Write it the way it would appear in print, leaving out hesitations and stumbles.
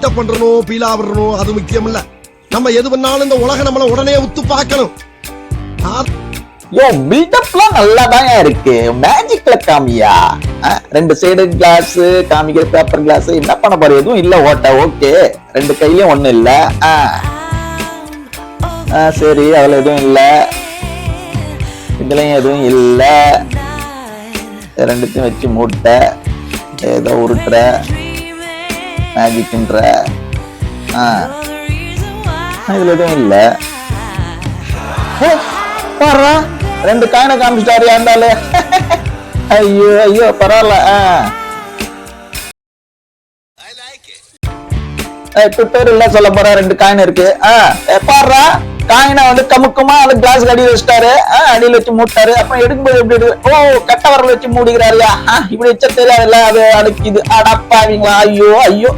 Build up பண்றணும் Beela விடணும் அது முக்கியம் இல்ல. நம்ம எது பண்ணாலும் இந்த உலகம் நம்மள உடனே உத்து பார்க்கணும். யோ பில்டப்லாம் நல்லா தான் இருக்கு. மேஜிக்ல காமியா? ரெண்டு சைடு கிளாஸ் காமிக்கிற பேப்பர் கிளாஸ் என்ன பண்ண போற? எதுவும் இல்ல ஓட்ட. ஓகே, ரெண்டு கையிலயும் ஒண்ணு இல்ல. சரி, அதுல எதுவும் இல்ல, இதுலயும் எதுவும் இல்ல. ரெண்டுத்தையும் வச்சு மூட்டை ஏதோ உருட்டுற மேஜிக்ன்ற. இதுல எதுவும் இல்ல. பாரு, ரெண்டு காயினை காமிச்சிட்டாரு இருந்தாலே. ஐயோ ஐயோ, பரவாயில்ல. டுட்டோரியல் சொல்ல போற. ரெண்டு காயின் இருக்கு. பாடுறா, காயினை வந்து கமுக்கமா அந்த கிளாஸ் அடியில் வச்சுட்டாரு. அடியில் வச்சு மூட்டாரு. அப்புறம் எடுக்கும்போது எப்படி? ஓ, கட்ட வரல வச்சு மூடிக்கிறாருயா. இப்படி வச்ச தெரியாதுல்ல, அது அடுக்குது. அடப்பாவீங்களா? ஐயோ ஐயோ.